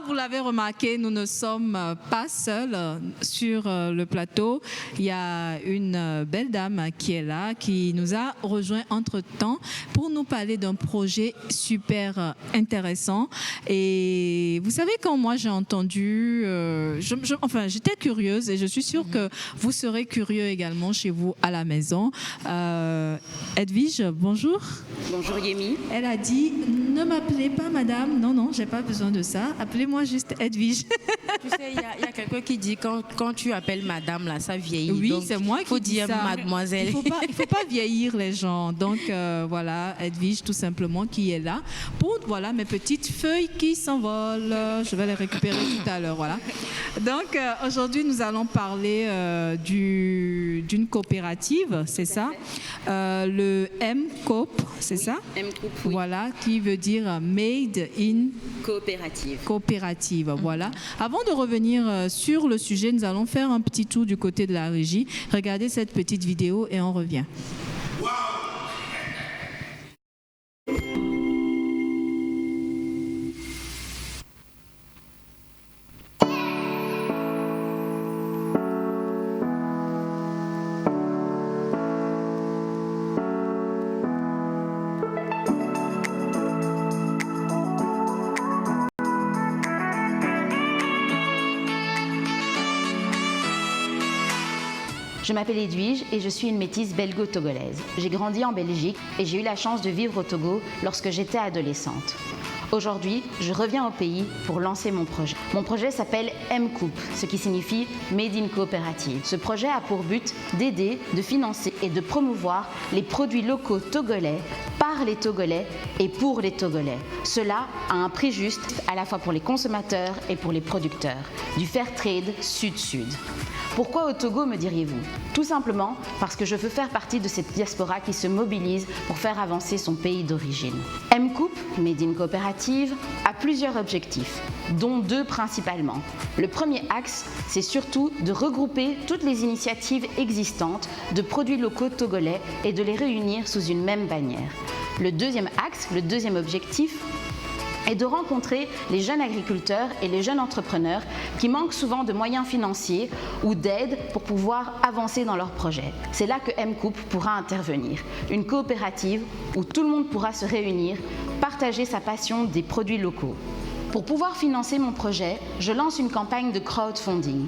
vous l'avez remarqué, nous ne sommes pas seuls sur le plateau. Il y a une belle dame qui est là, qui nous a rejoint entre-temps pour nous parler d'un projet super intéressant. Et vous savez, quand moi j'ai entendu, enfin j'étais curieuse et je suis sûre que vous serez curieux également chez vous à la maison. Edwige, bonjour. Bonjour Yemi. Elle a dit, ne m'appelez pas madame. Non, non, j'ai pas besoin de ça. Appelez-moi juste Edwige. Tu sais, il y a quelqu'un qui dit quand tu appelles madame, là, ça vieillit. Oui, c'est moi qui faut dis dire ça. mademoiselle. Il faut pas vieillir les gens. Donc voilà, Edwige tout simplement qui est là pour voilà mes petites feuilles qui s'envolent. Je vais les récupérer tout à l'heure. Voilà. Donc aujourd'hui nous allons parler d'une coopérative, c'est ça, le M-Coop, c'est ça. M-Coop, oui. Voilà, qui veut dire Made in Coopérative. Voilà. Avant de revenir sur le sujet, nous allons faire un petit tour du côté de la régie. Regardez cette petite vidéo et on revient. Wow. Je m'appelle Edwige et je suis une métisse belgo-togolaise. J'ai grandi en Belgique et j'ai eu la chance de vivre au Togo lorsque j'étais adolescente. Aujourd'hui, je reviens au pays pour lancer mon projet. Mon projet s'appelle M-Coop, ce qui signifie Made in Coopérative. Ce projet a pour but d'aider, de financer et de promouvoir les produits locaux togolais par les Togolais et pour les Togolais. Cela à un prix juste à la fois pour les consommateurs et pour les producteurs. Du fair trade sud-sud. Pourquoi au Togo, me diriez-vous? Tout simplement parce que je veux faire partie de cette diaspora qui se mobilise pour faire avancer son pays d'origine. M-Coop, Made in Coopérative, a plusieurs objectifs, dont deux principalement. Le premier axe, c'est surtout de regrouper toutes les initiatives existantes de produits locaux togolais et de les réunir sous une même bannière. Le deuxième axe, le deuxième objectif, est de rencontrer les jeunes agriculteurs et les jeunes entrepreneurs qui manquent souvent de moyens financiers ou d'aide pour pouvoir avancer dans leurs projets. C'est là que M-Coop pourra intervenir. Une coopérative où tout le monde pourra se réunir, partager sa passion des produits locaux. Pour pouvoir financer mon projet, je lance une campagne de crowdfunding.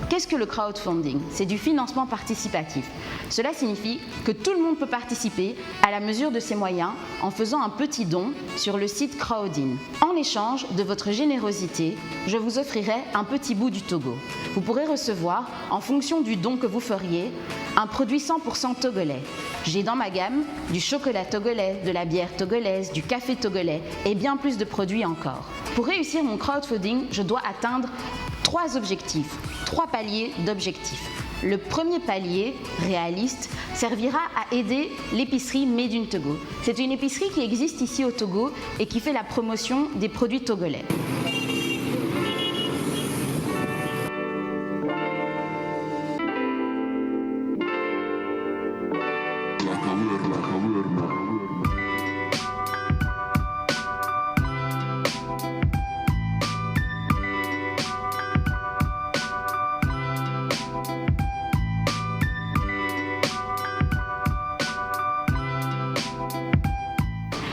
Qu'est-ce que le crowdfunding? C'est du financement participatif. Cela signifie que tout le monde peut participer à la mesure de ses moyens en faisant un petit don sur le site Crowdin. En échange de votre générosité, je vous offrirai un petit bout du Togo. Vous pourrez recevoir, en fonction du don que vous feriez, un produit 100% togolais. J'ai dans ma gamme du chocolat togolais, de la bière togolaise, du café togolais et bien plus de produits encore. Pour réussir mon crowdfunding, je dois atteindre trois objectifs, trois paliers d'objectifs. Le premier palier, réaliste, servira à aider l'épicerie Made in Togo. C'est une épicerie qui existe ici au Togo et qui fait la promotion des produits togolais.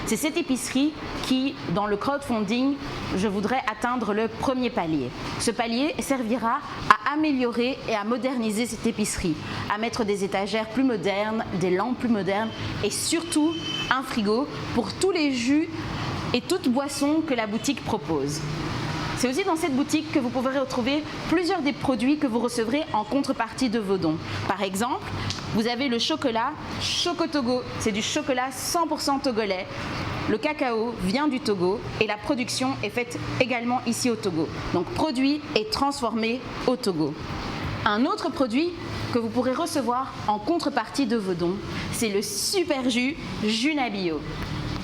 C'est cette épicerie qui, dans le crowdfunding, je voudrais atteindre le premier palier. Ce palier servira à améliorer et à moderniser cette épicerie, à mettre des étagères plus modernes, des lampes plus modernes et surtout un frigo pour tous les jus et toutes boissons que la boutique propose. C'est aussi dans cette boutique que vous pourrez retrouver plusieurs des produits que vous recevrez en contrepartie de vos dons. Par exemple, vous avez le chocolat Chocotogo, c'est du chocolat 100% togolais. Le cacao vient du Togo et la production est faite également ici au Togo. Donc produit et transformé au Togo. Un autre produit que vous pourrez recevoir en contrepartie de vos dons, c'est le super jus Junabio.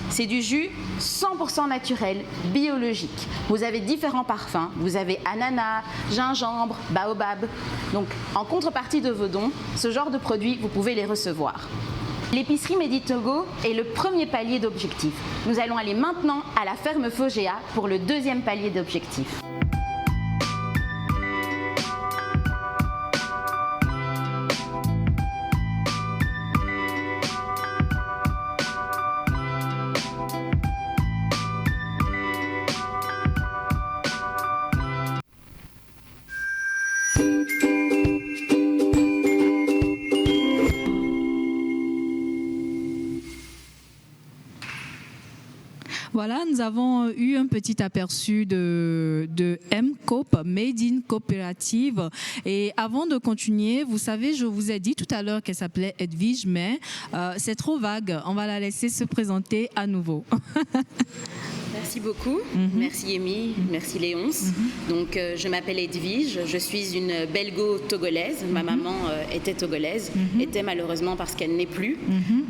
C'est du jus 100% naturel, biologique. Vous avez différents parfums. Vous avez ananas, gingembre, baobab. Donc, en contrepartie de vos dons, ce genre de produits, vous pouvez les recevoir. L'épicerie Made in Togo est le premier palier d'objectif. Nous allons aller maintenant à la ferme Fogéa pour le deuxième palier d'objectif. Voilà, nous avons eu un petit aperçu de M-Coop, Made in Coopérative. Et avant de continuer, vous savez, je vous ai dit tout à l'heure qu'elle s'appelait Edwige, mais c'est trop vague. On va la laisser se présenter à nouveau. Merci beaucoup. Merci Amy, merci Léonce. Donc, je m'appelle Edwige, je suis une belgo-togolaise. Ma maman était togolaise, était malheureusement parce qu'elle n'est plus.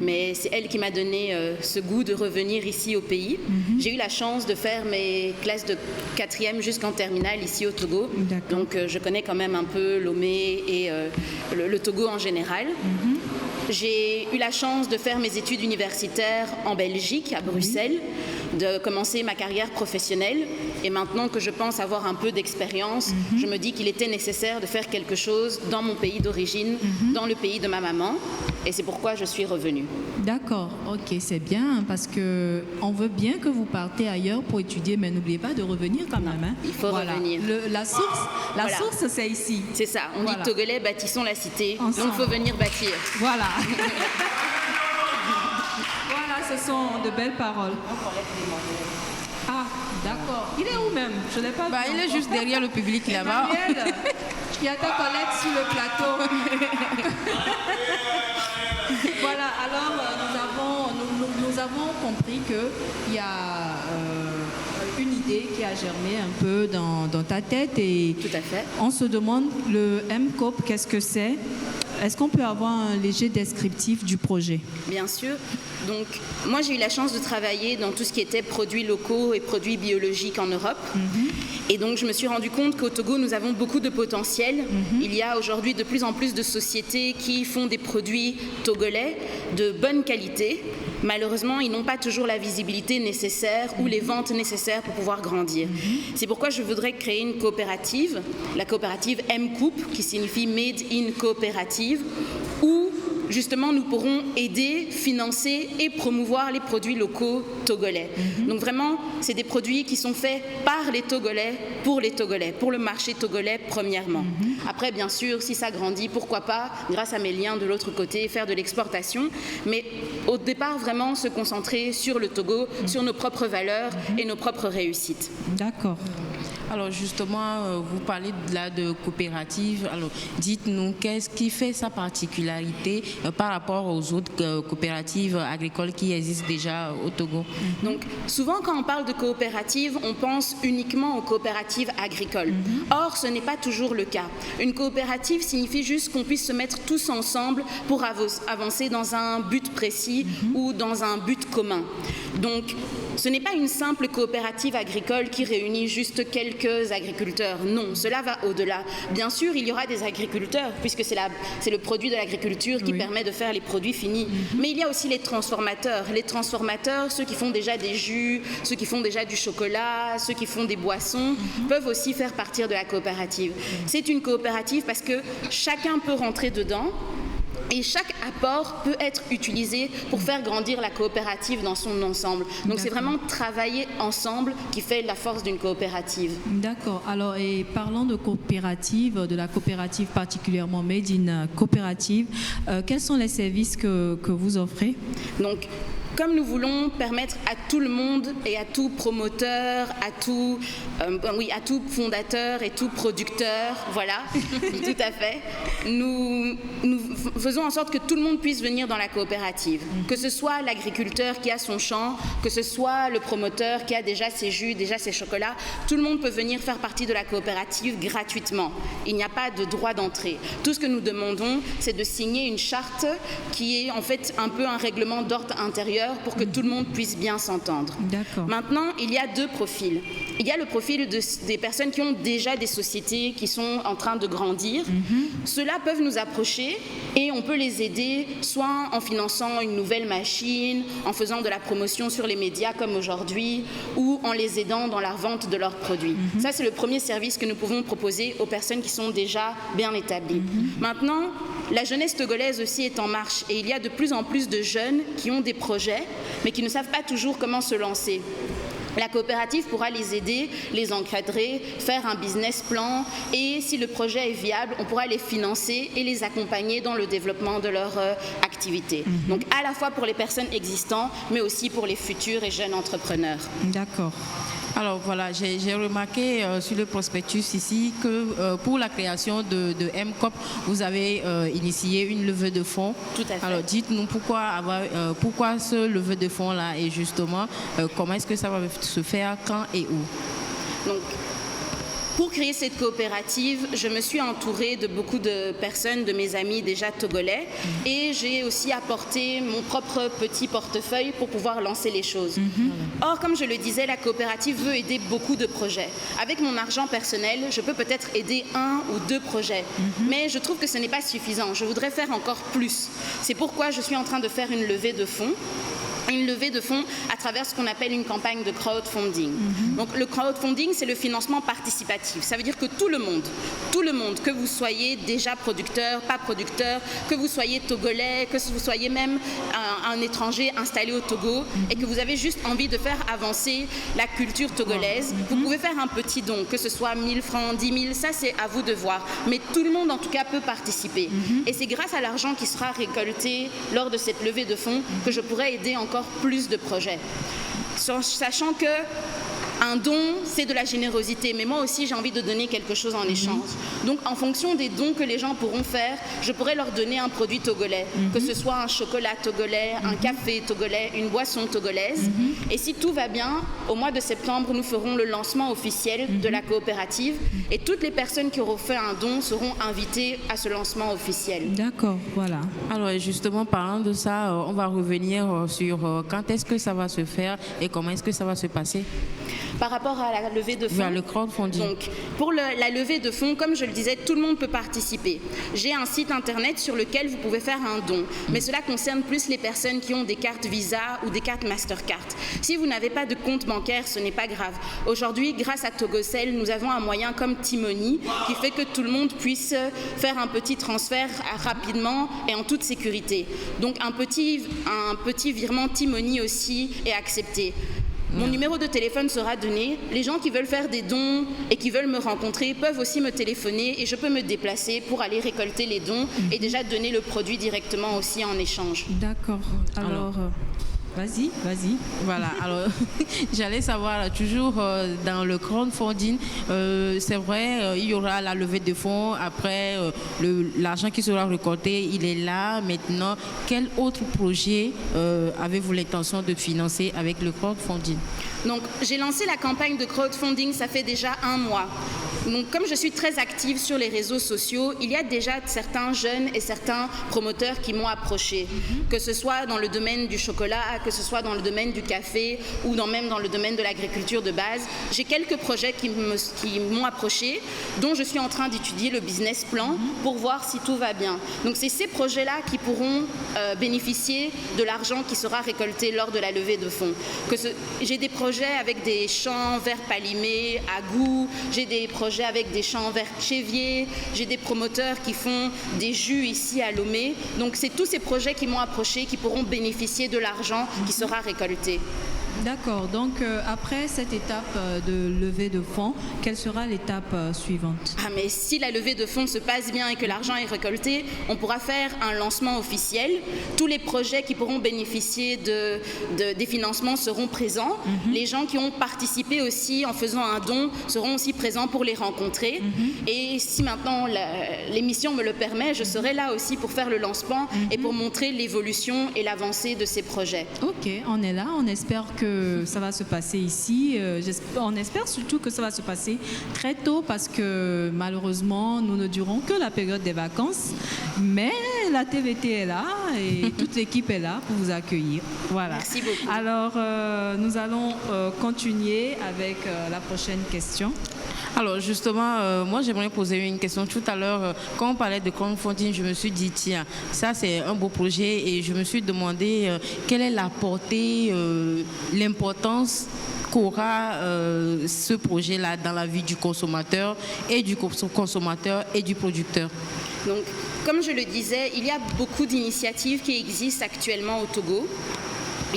Mais c'est elle qui m'a donné ce goût de revenir ici au pays. J'ai eu la chance de faire mes classes de 4e jusqu'en terminale ici au Togo. Donc, je connais quand même un peu Lomé et le Togo en général. J'ai eu la chance de faire mes études universitaires en Belgique, à Bruxelles, de commencer ma carrière professionnelle. Et maintenant que je pense avoir un peu d'expérience, je me dis qu'il était nécessaire de faire quelque chose dans mon pays d'origine, dans le pays de ma maman. Et c'est pourquoi je suis revenue. D'accord, ok, c'est bien, parce qu'on veut bien que vous partez ailleurs pour étudier, mais n'oubliez pas de revenir quand même. Hein. Il faut revenir. La source, c'est ici. C'est ça, on dit Togolais, bâtissons la cité, ensemble. Donc il faut venir bâtir. Voilà. Voilà, ce sont de belles paroles. Ah, d'accord. Il est où même? Je ne l'ai pas vu. Il est juste derrière le public là-bas. Il y a ta collègue sur le plateau. Voilà, alors nous avons compris qu'il y a une idée qui a germé un peu dans ta tête. Et tout à fait. On se demande, le M-Coop, qu'est-ce que c'est? Est-ce qu'on peut avoir un léger descriptif du projet? Bien sûr. Donc, moi, j'ai eu la chance de travailler dans tout ce qui était produits locaux et produits biologiques en Europe. Et donc, je me suis rendu compte qu'au Togo, nous avons beaucoup de potentiel. Il y a aujourd'hui de plus en plus de sociétés qui font des produits togolais de bonne qualité. Malheureusement, ils n'ont pas toujours la visibilité nécessaire ou les ventes nécessaires pour pouvoir grandir. C'est pourquoi je voudrais créer une coopérative, la coopérative M-Coop, qui signifie Made in Coopérative, où justement nous pourrons aider, financer et promouvoir les produits locaux togolais. Donc vraiment, c'est des produits qui sont faits par les Togolais, pour le marché togolais premièrement. Après, bien sûr, si ça grandit, pourquoi pas, grâce à mes liens de l'autre côté, faire de l'exportation. Mais au départ, vraiment se concentrer sur le Togo, sur nos propres valeurs et nos propres réussites. D'accord. Alors justement, vous parlez là de coopérative. Alors dites-nous, qu'est-ce qui fait sa particularité par rapport aux autres coopératives agricoles qui existent déjà au Togo? Donc souvent quand on parle de coopérative, on pense uniquement aux coopératives agricoles. Or, ce n'est pas toujours le cas. Une coopérative signifie juste qu'on puisse se mettre tous ensemble pour avancer dans un but précis ou dans un but commun. Donc, ce n'est pas une simple coopérative agricole qui réunit juste quelques agriculteurs. Non, cela va au-delà. Bien sûr, il y aura des agriculteurs, puisque c'est le produit de l'agriculture qui permet de faire les produits finis. Mais il y a aussi les transformateurs. Les transformateurs, ceux qui font déjà des jus, ceux qui font déjà du chocolat, ceux qui font des boissons, peuvent aussi faire partie de la coopérative. C'est une coopérative parce que chacun peut rentrer dedans. Et chaque apport peut être utilisé pour faire grandir la coopérative dans son ensemble. Donc c'est vraiment travailler ensemble qui fait la force d'une coopérative. D'accord. Alors, et parlant de coopérative, de la coopérative particulièrement Made in Coopérative, quels sont les services que vous offrez? Donc, comme nous voulons permettre à tout le monde et à tout promoteur, à tout fondateur et tout producteur, voilà, tout à fait, nous faisons en sorte que tout le monde puisse venir dans la coopérative. Que ce soit l'agriculteur qui a son champ, que ce soit le promoteur qui a déjà ses jus, déjà ses chocolats, tout le monde peut venir faire partie de la coopérative gratuitement. Il n'y a pas de droit d'entrée. Tout ce que nous demandons, c'est de signer une charte qui est en fait un peu un règlement d'ordre intérieur pour que tout le monde puisse bien s'entendre. Maintenant, il y a deux profils. Il y a le profil des personnes qui ont déjà des sociétés qui sont en train de grandir. Ceux-là peuvent nous approcher et on peut les aider soit en finançant une nouvelle machine, en faisant de la promotion sur les médias comme aujourd'hui, ou en les aidant dans la vente de leurs produits. Ça, c'est le premier service que nous pouvons proposer aux personnes qui sont déjà bien établies. Maintenant, la jeunesse togolaise aussi est en marche et il y a de plus en plus de jeunes qui ont des projets mais qui ne savent pas toujours comment se lancer. La coopérative pourra les aider, les encadrer, faire un business plan et si le projet est viable, on pourra les financer et les accompagner dans le développement de leur activité. Donc à la fois pour les personnes existantes, mais aussi pour les futurs et jeunes entrepreneurs. D'accord. Alors voilà, j'ai remarqué sur le prospectus ici que pour la création de MCOP, vous avez initié une levée de fonds. Tout à fait. Alors dites-nous pourquoi ce levée de fonds-là et justement comment est-ce que ça va se faire, quand et où? Donc, pour créer cette coopérative, je me suis entourée de beaucoup de personnes, de mes amis déjà togolais, et j'ai aussi apporté mon propre petit portefeuille pour pouvoir lancer les choses. Or, comme je le disais, la coopérative veut aider beaucoup de projets. Avec mon argent personnel, je peux peut-être aider 1 ou 2 projets, mais je trouve que ce n'est pas suffisant. Je voudrais faire encore plus. C'est pourquoi je suis en train de faire une levée de fonds. Une levée de fonds à travers ce qu'on appelle une campagne de crowdfunding. Donc le crowdfunding, c'est le financement participatif. Ça veut dire que tout le monde, que vous soyez déjà producteur, pas producteur, que vous soyez togolais, que vous soyez même un étranger installé au Togo et que vous avez juste envie de faire avancer la culture togolaise, vous pouvez faire un petit don, que ce soit 1000 francs, 10 000, ça c'est à vous de voir. Mais tout le monde en tout cas peut participer. Et c'est grâce à l'argent qui sera récolté lors de cette levée de fonds que je pourrai aider encore plus de projets. Sachant que un don, c'est de la générosité, mais moi aussi j'ai envie de donner quelque chose en échange. Donc en fonction des dons que les gens pourront faire, je pourrais leur donner un produit togolais, que ce soit un chocolat togolais, un café togolais, une boisson togolaise. Et si tout va bien, au mois de septembre, nous ferons le lancement officiel de la coopérative et toutes les personnes qui auront fait un don seront invitées à ce lancement officiel. D'accord, voilà. Alors justement, parlant de ça, on va revenir sur quand est-ce que ça va se faire et comment est-ce que ça va se passer. Par rapport à la levée de fonds, vers le crowdfunding. Donc, pour la levée de fonds, comme je le disais, tout le monde peut participer. J'ai un site internet sur lequel vous pouvez faire un don, mais cela concerne plus les personnes qui ont des cartes Visa ou des cartes Mastercard. Si vous n'avez pas de compte bancaire, ce n'est pas grave. Aujourd'hui, grâce à Togocel, nous avons un moyen comme T-Money qui fait que tout le monde puisse faire un petit transfert rapidement et en toute sécurité. Donc un petit virement T-Money aussi est accepté. Mon numéro de téléphone sera donné. Les gens qui veulent faire des dons et qui veulent me rencontrer peuvent aussi me téléphoner et je peux me déplacer pour aller récolter les dons et déjà donner le produit directement aussi en échange. D'accord. Alors vas-y. Voilà, alors j'allais savoir, toujours dans le crowdfunding, c'est vrai, il y aura la levée de fonds, après l'argent qui sera récolté, il est là. Maintenant, quel autre projet avez-vous l'intention de financer avec le crowdfunding? Donc, j'ai lancé la campagne de crowdfunding, ça fait déjà 1 mois. Donc, comme je suis très active sur les réseaux sociaux, il y a déjà certains jeunes et certains promoteurs qui m'ont approché, que ce soit dans le domaine du chocolat, que ce soit dans le domaine du café ou même dans le domaine de l'agriculture de base. J'ai quelques projets qui m'ont approché, dont je suis en train d'étudier le business plan pour voir si tout va bien. Donc, c'est ces projets-là qui pourront bénéficier de l'argent qui sera récolté lors de la levée de fonds. J'ai des projets avec des champs verts palimés à goût, j'ai des projets avec des champs verts chéviers, j'ai des promoteurs qui font des jus ici à Lomé. Donc c'est tous ces projets qui m'ont approché qui pourront bénéficier de l'argent qui sera récolté. D'accord, donc après cette étape de levée de fonds, quelle sera l'étape suivante? Mais si la levée de fonds se passe bien et que l'argent est récolté, on pourra faire un lancement officiel. Tous les projets qui pourront bénéficier des financements seront présents. Les gens qui ont participé aussi en faisant un don seront aussi présents pour les rencontrer. Et si maintenant l'émission me le permet, je serai là aussi pour faire le lancement et pour montrer l'évolution et l'avancée de ces projets. Ok, on est là, on espère que ça va se passer ici. On espère surtout que ça va se passer très tôt parce que malheureusement, nous ne durons que la période des vacances. Mais la TVT est là et toute l'équipe est là pour vous accueillir. Voilà. Merci beaucoup. Alors, nous allons continuer avec la prochaine question. Alors justement, moi j'aimerais poser une question. Tout à l'heure, quand on parlait de crowdfunding, je me suis dit, tiens, ça c'est un beau projet et je me suis demandé quelle est la portée, l'importance qu'aura ce projet-là dans la vie du consommateur et du producteur. Donc, comme je le disais, il y a beaucoup d'initiatives qui existent actuellement au Togo.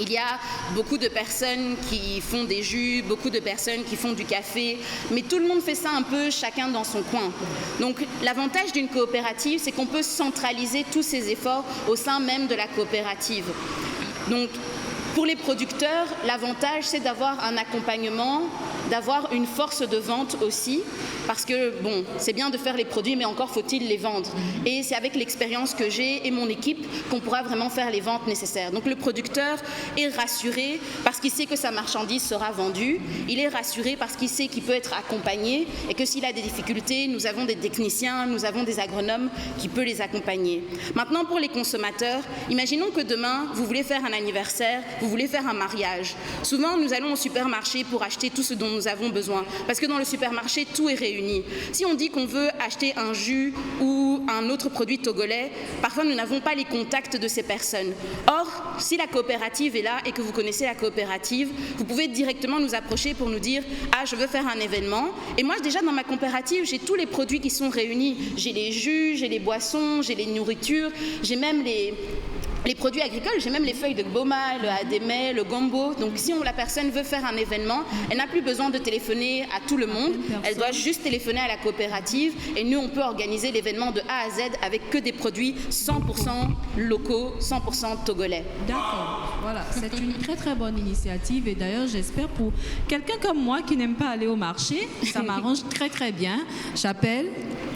Il y a beaucoup de personnes qui font des jus, beaucoup de personnes qui font du café, mais tout le monde fait ça un peu chacun dans son coin. Donc l'avantage d'une coopérative, c'est qu'on peut centraliser tous ces efforts au sein même de la coopérative. Donc pour les producteurs, l'avantage, c'est d'avoir un accompagnement, d'avoir une force de vente aussi, parce que, bon, c'est bien de faire les produits, mais encore faut-il les vendre. Et c'est avec l'expérience que j'ai et mon équipe qu'on pourra vraiment faire les ventes nécessaires. Donc le producteur est rassuré parce qu'il sait que sa marchandise sera vendue, il est rassuré parce qu'il sait qu'il peut être accompagné et que s'il a des difficultés, nous avons des techniciens, nous avons des agronomes qui peuvent les accompagner. Maintenant, pour les consommateurs, imaginons que demain, vous voulez faire un anniversaire, vous voulez faire un mariage. Souvent, nous allons au supermarché pour acheter tout ce dont nous avons besoin, parce que dans le supermarché, tout est réuni. Si on dit qu'on veut acheter un jus ou un autre produit togolais, parfois nous n'avons pas les contacts de ces personnes. Or, si la coopérative est là et que vous connaissez la coopérative, vous pouvez directement nous approcher pour nous dire « Ah, je veux faire un événement ». Et moi, déjà, dans ma coopérative, j'ai tous les produits qui sont réunis. J'ai les jus, j'ai les boissons, j'ai les nourritures, j'ai même les produits agricoles, j'ai même les feuilles de boma, le adémé, le gombo. Donc si la personne veut faire un événement, elle n'a plus besoin de téléphoner à tout le monde. Elle doit juste téléphoner à la coopérative et nous, on peut organiser l'événement de A à Z avec que des produits 100% locaux, 100% togolais. D'accord, voilà, c'est une très très bonne initiative et d'ailleurs j'espère pour quelqu'un comme moi qui n'aime pas aller au marché, ça m'arrange très très bien. J'appelle,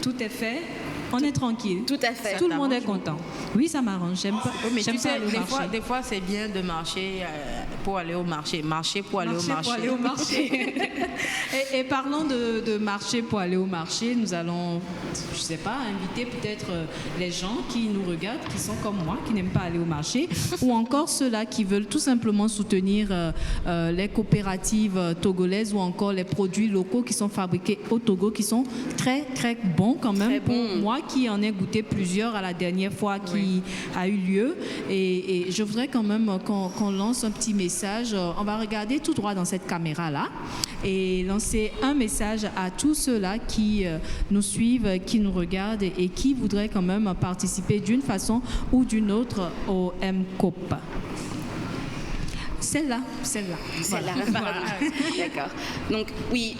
tout est fait. On est tranquille. Tout à fait. Tout le monde est content. Oui, ça m'arrange. J'aime pas. Mais j'aime tu sais, pas aller au marché. des fois, c'est bien de marcher pour aller au marché. Marcher pour aller au marché. Pour aller au marché. et parlant de marché pour aller au marché, nous allons, je sais pas, inviter peut-être les gens qui nous regardent, qui sont comme moi, qui n'aiment pas aller au marché, ou encore ceux-là qui veulent tout simplement soutenir les coopératives togolaises ou encore les produits locaux qui sont fabriqués au Togo, qui sont très très bons quand même. Très pour bon. moi qui en ai goûté plusieurs à la dernière fois qui a eu lieu. Et je voudrais quand même qu'on lance un petit message. On va regarder tout droit dans cette caméra-là et lancer un message à tous ceux-là qui nous suivent, qui nous regardent et qui voudraient quand même participer d'une façon ou d'une autre au MCOP. Celle-là. Voilà. D'accord. Donc, oui.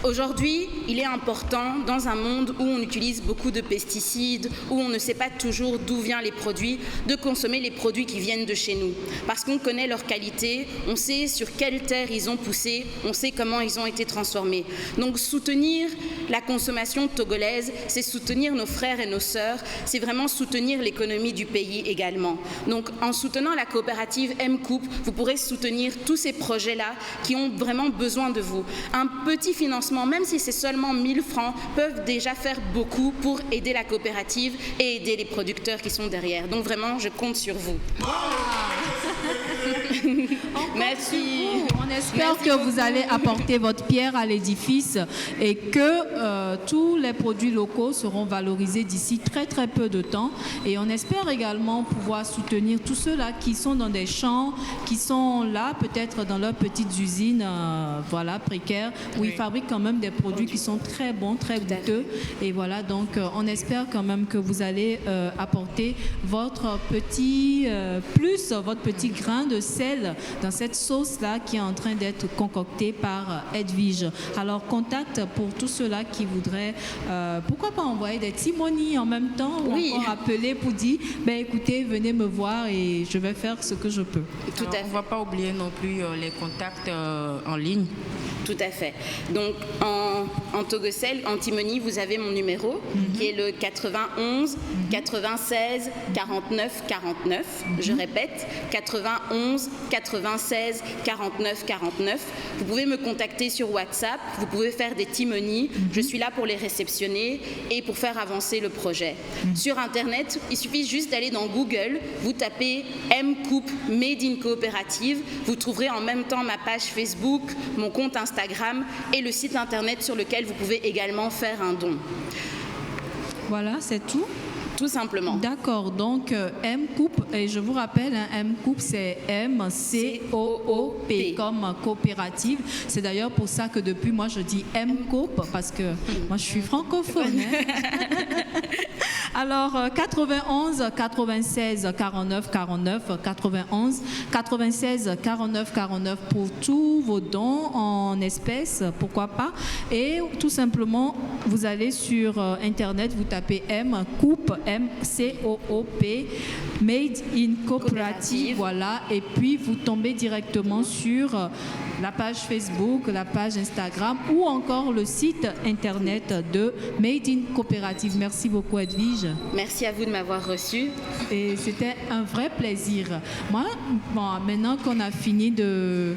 Aujourd'hui, il est important, dans un monde où on utilise beaucoup de pesticides, où on ne sait pas toujours d'où viennent les produits, de consommer les produits qui viennent de chez nous. Parce qu'on connaît leur qualité, on sait sur quelle terre ils ont poussé, on sait comment ils ont été transformés. Donc soutenir la consommation togolaise, c'est soutenir nos frères et nos sœurs, c'est vraiment soutenir l'économie du pays également. Donc en soutenant la coopérative MCOOP, vous pourrez soutenir tous ces projets-là qui ont vraiment besoin de vous. Un petit financement, même si c'est seulement 1000 francs, peuvent déjà faire beaucoup pour aider la coopérative et aider les producteurs qui sont derrière. Donc vraiment, je compte sur vous. Merci. On espère que vous allez apporter votre pierre à l'édifice et que tous les produits locaux seront valorisés d'ici très très peu de temps. Et on espère également pouvoir soutenir tous ceux-là qui sont dans des champs, qui sont là peut-être dans leurs petites usines précaires, où ils fabriquent quand même des produits qui sont très bons, très goûteux. Et voilà, donc on espère quand même que vous allez apporter votre petit votre petit grain de sel dans cette sauce-là qui est en train d'être concoctée par Edwige. Alors, contact pour tous ceux-là qui voudraient, pourquoi pas envoyer des timonies en même temps ou encore appeler pour dire, écoutez, venez me voir et je vais faire ce que je peux. Tout à fait. On ne va pas oublier non plus les contacts en ligne. Tout à fait. Donc, en Togocel, en Timonie, vous avez mon numéro qui est le 91 96 49 49. Je répète, 91 96 49 49. Vous pouvez me contacter sur WhatsApp, vous pouvez faire des timonies. Je suis là pour les réceptionner et pour faire avancer le projet. Sur Internet, il suffit juste d'aller dans Google, vous tapez MCOOP Made in Coopérative. Vous trouverez en même temps ma page Facebook, mon compte Instagram et le site Internet sur lequel vous pouvez également faire un don. Voilà, c'est tout. tout simplement. D'accord, donc M Coupe, et je vous rappelle, hein, M Coupe c'est M-C-O-O-P comme coopérative. C'est d'ailleurs pour ça que depuis moi je dis M Coupe, parce que moi je suis francophone. Hein. Alors 91 96 49 49 91 96 49 49 pour tous vos dons en espèces, pourquoi pas. Et tout simplement, vous allez sur Internet, vous tapez M Coupe, M-C-O-O-P, Made in Coopérative, voilà. Et puis, vous tombez directement sur la page Facebook, la page Instagram ou encore le site Internet de Made in Coopérative. Merci beaucoup, Edwige. Merci à vous de m'avoir reçu. Et c'était un vrai plaisir. Moi, bon, maintenant qu'on a fini de...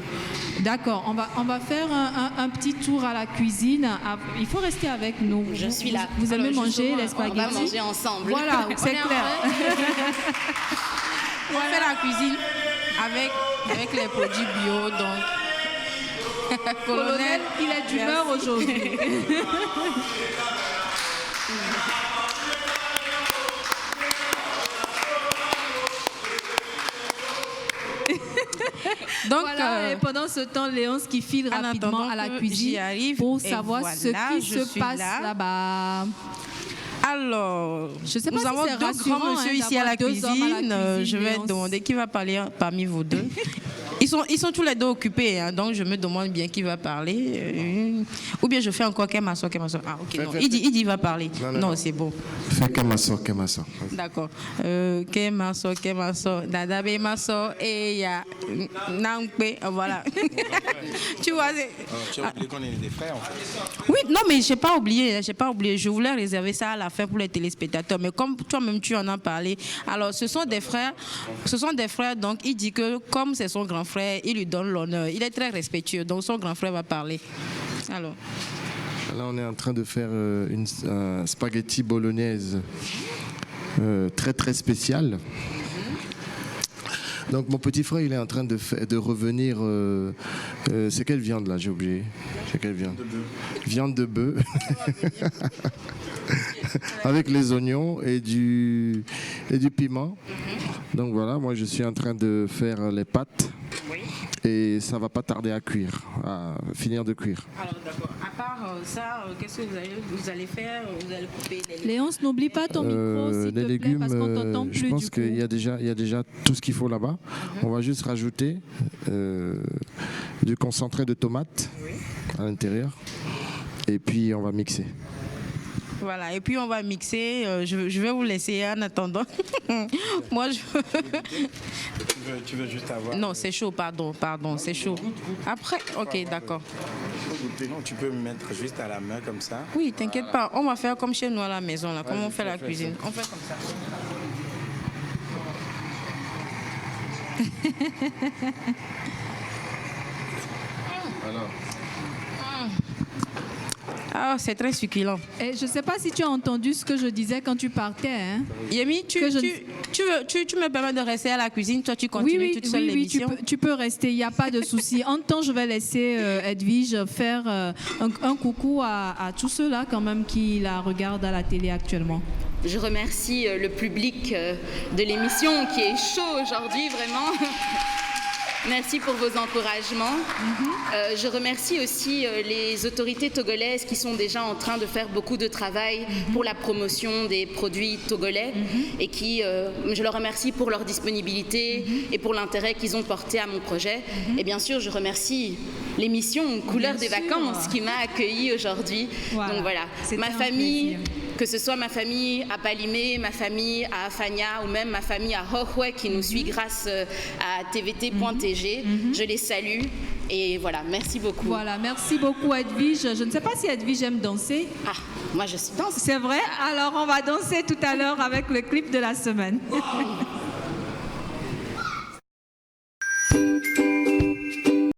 D'accord, on va faire un petit tour à la cuisine. Il faut rester avec nous. Je suis là. Vous aimez manger les spaghettis? On va manger ensemble. Voilà, c'est clair. On fait la cuisine avec les produits bio, donc... Colonel, il est d'humeur aujourd'hui. Donc, voilà, et pendant ce temps, Léonce qui file rapidement à la cuisine pour savoir ce qui se passe là-bas. Alors, je sais pas nous avons deux grands messieurs ici à la cuisine. Je vais demander qui va parler parmi vous deux. Ils sont tous les deux occupés, hein, donc je me demande bien qui va parler. Ou bien je fais encore Kemaso. Ah, ok, non. Il dit il va parler. Non, c'est bon. Fais Kemaso. D'accord. Kemaso, Dadabe Maso, et ya Nampe, voilà. Tu vois, tu as oublié qu'on est des frères, en fait. Oui, non, mais j'ai pas oublié. Je voulais réserver ça à la fin pour les téléspectateurs, mais comme toi-même tu en as parlé. Alors, ce sont des frères, donc il dit que comme c'est son grand frère, il lui donne l'honneur. Il est très respectueux, donc son grand frère va parler. Alors. Là, on est en train de faire une spaghetti bolognaise très très spéciale. Donc mon petit frère, il est en train de revenir. C'est quelle viande là? J'ai oublié. C'est quelle viande? Viande de bœuf. Avec les oignons et du piment. Donc voilà, moi je suis en train de faire les pâtes. Et ça va pas tarder à cuire, à finir de cuire. Alors d'accord. À part ça, qu'est-ce que vous allez faire? Vous allez couper les légumes. Léonce, n'oublie pas ton micro, s'il te plaît, parce qu'on t'entend plus. Je pense qu'il y a déjà tout ce qu'il faut là-bas. On va juste rajouter du concentré de tomate à l'intérieur. Et puis on va mixer. Voilà, et puis on va mixer. Je vais vous laisser en attendant. Moi, Tu veux juste avoir... Non, c'est chaud, pardon, c'est chaud. Après, ok, d'accord. Non, tu peux me mettre juste à la main comme ça. Oui, t'inquiète pas. On va faire comme chez nous à la maison, là, comme on fait la cuisine. On fait comme ça. Alors. Ah, c'est très succulent. Et je ne sais pas si tu as entendu ce que je disais quand tu partais. Hein? Yemi, tu me permets de rester à la cuisine, toi tu continues toute seule l'émission. Oui, tu peux rester, il n'y a pas de souci. En temps, je vais laisser Edwige faire un coucou à tous ceux-là quand même qui la regardent à la télé actuellement. Je remercie le public de l'émission qui est chaud aujourd'hui, vraiment. Merci pour vos encouragements. Je remercie aussi les autorités togolaises qui sont déjà en train de faire beaucoup de travail pour la promotion des produits togolais et qui, je leur remercie pour leur disponibilité et pour l'intérêt qu'ils ont porté à mon projet. Et bien sûr, je remercie l'émission Couleur des vacances qui m'a accueillie aujourd'hui. Voilà. Donc voilà, ma famille... Que ce soit ma famille à Palimé, ma famille à Afania ou même ma famille à Hohwe qui nous suit grâce à tvt.tg. Je les salue et voilà, merci beaucoup. Voilà, merci beaucoup Edwige. Je ne sais pas si Edwige aime danser. Ah, moi je danse. C'est vrai? Alors on va danser tout à l'heure avec le clip de la semaine.